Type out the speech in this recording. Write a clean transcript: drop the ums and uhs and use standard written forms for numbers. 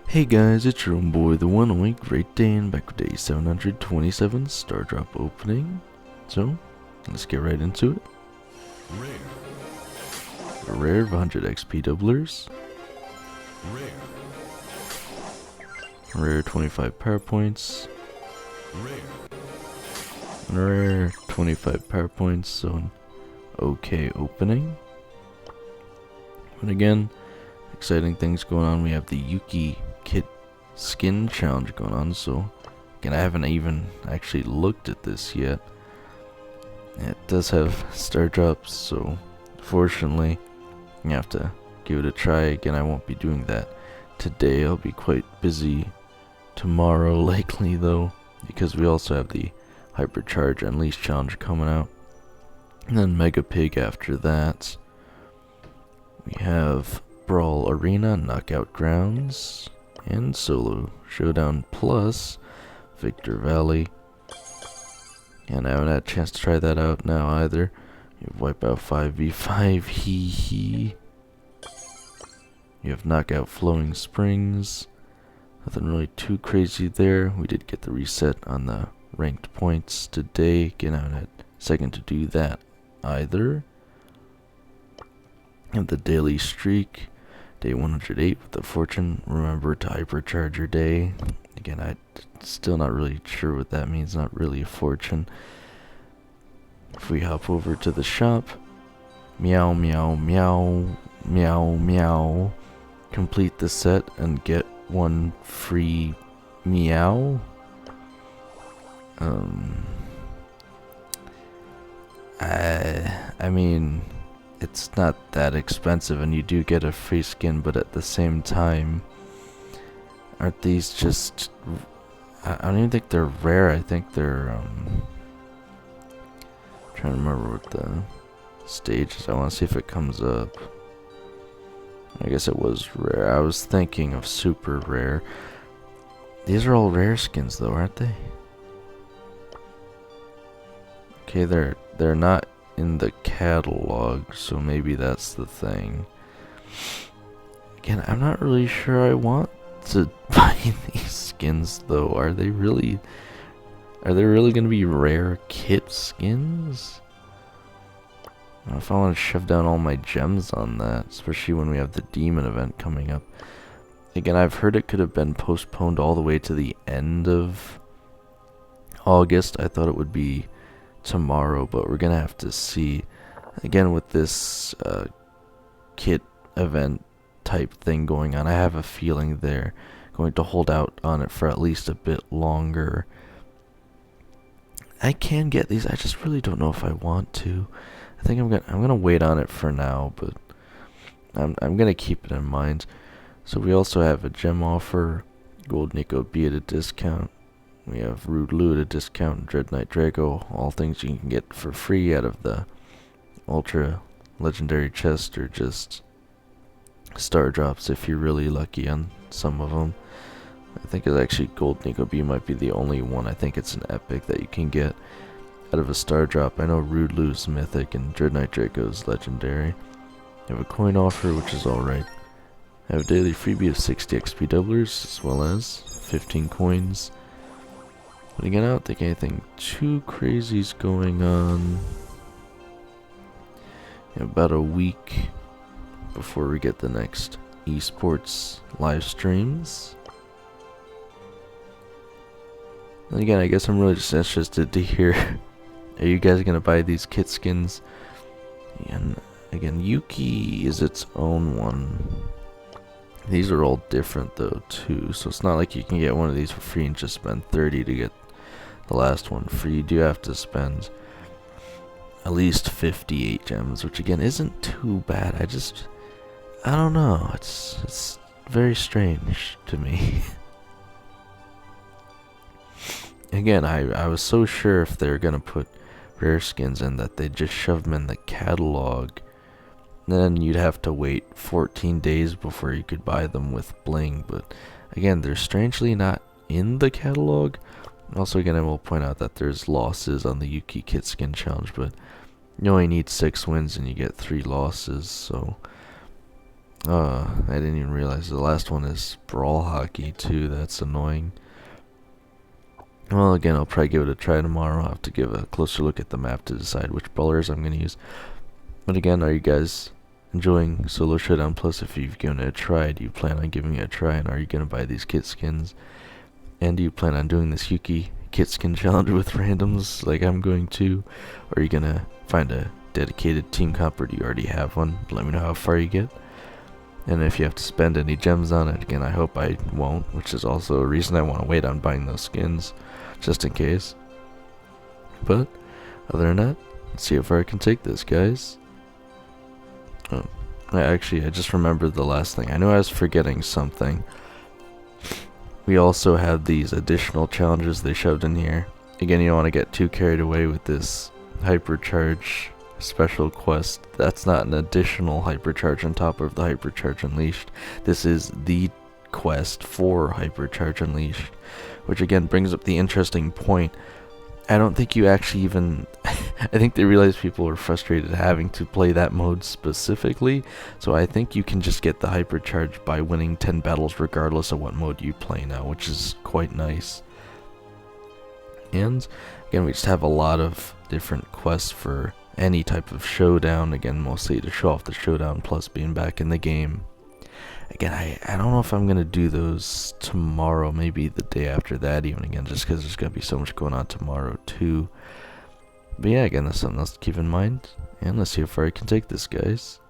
Hey guys, it's your own boy, the one only Great Dan, back with day 727 Star Drop opening. So, let's get right into it. A rare of 100 XP doublers. Rare 25 power points. And a rare 25 power points, so an okay opening. But again, exciting things going on. We have the Yuki Kit skin challenge going on, so again, I haven't even actually looked at this yet. It does have star drops, so fortunately you have to give it a try. Again, I won't be doing that today. I'll be quite busy tomorrow likely though, because we also have the Hypercharge Unleash challenge coming out, and then Mega Pig after that. We have Brawl Arena, Knockout Grounds, and Solo Showdown Plus Victor Valley. And I haven't had a chance to try that out now either. You have Wipeout 5v5, hee hee. You have Knockout Flowing Springs. Nothing really too crazy there. We did get the reset on the ranked points today. Again, I haven't had a second to do that either. And the Daily Streak, day 108 with the Fortune. Remember to hypercharge your day. Again, I'm still not really sure what that means. Not really a fortune. If we hop over to the shop, meow meow meow meow meow, complete the set and get one free meow. I mean, it's not that expensive and you do get a free skin, but at the same time, aren't these just, I don't even think they're rare. I think they're trying to remember what the stage is. I want to see if it comes up. I guess it was rare. I was thinking of super rare. These are all rare skins though, aren't they? Okay, they're not in the catalog, so maybe that's the thing. Again, I'm not really sure I want to buy these skins though. Are they really gonna be rare kit skins? I don't know if I want to shove down all my gems on that, especially when we have the demon event coming up. Again, I've heard it could have been postponed all the way to the end of August. I thought it would be tomorrow, but we're gonna have to see. Again, with this kit event type thing going on, I have a feeling they're going to hold out on it for at least a bit longer. I can get these, I just really don't know if I want to. I think I'm gonna wait on it for now, but I'm gonna keep it in mind. So we also have a gem offer, Gold Nico B at a discount. We have Rude Lou at a discount, Dread Knight Drago, all things you can get for free out of the Ultra Legendary chest, or just star drops if you're really lucky on some of them. I think it's actually Gold Nico B might be the only one. I think it's an epic that you can get out of a star drop. I know Rude Lou's mythic and Dread Knight Drago's legendary. I have a coin offer, which is alright. I have a daily freebie of 60 XP doublers, as well as 15 coins. But again, I don't think anything too crazy is going on. About a week before we get the next esports live streams. And again, I guess I'm really just interested to hear, are you guys gonna buy these kit skins? And again, Yuki is its own one. These are all different though too, so it's not like you can get one of these for free and just spend 30 to get the last one free. You do have to spend at least 58 gems, which again isn't too bad. I don't know, it's very strange to me. Again, I was so sure if they're gonna put rare skins in that they'd just shove them in the catalog. Then you'd have to wait 14 days before you could buy them with bling. But again, they're strangely not in the catalog. Also, again, I will point out that there's losses on the Yuki Kit skin challenge, but you only need 6 wins and you get 3 losses. So I didn't even realize the last one is Brawl Hockey too. That's annoying. Well, again, I'll probably give it a try tomorrow. I'll have to give a closer look at the map to decide which brawlers I'm going to use. But again, are you guys enjoying Solo Showdown Plus? If you've given it a try, do you plan on giving it a try? And are you going to buy these kit skins? And do you plan on doing this Yuki Kit skin challenge with randoms like I'm going to? Or are you going to find a dedicated team comp, or do you already have one? Let me know how far you get. And if you have to spend any gems on it, again, I hope I won't, which is also a reason I want to wait on buying those skins, just in case. But, other than that, let's see how far I can take this, guys. Oh, I just remembered the last thing. I knew I was forgetting something. We also have these additional challenges they shoved in here. Again, you don't want to get too carried away with this hypercharge special quest. That's not an additional hypercharge on top of the hypercharge unleashed. This is the quest for hypercharge unleashed, which again brings up the interesting point. I don't think you actually even I think they realized people were frustrated having to play that mode specifically, so I think you can just get the hypercharge by winning 10 battles regardless of what mode you play now, which is quite nice. And again, we just have a lot of different quests for any type of showdown, again mostly to show off the showdown plus being back in the game. Again, I don't know if I'm gonna do those tomorrow, maybe the day after that even, again just because there's gonna be so much going on tomorrow too. But yeah, again, that's something else to keep in mind, and let's see how far I can take this, guys.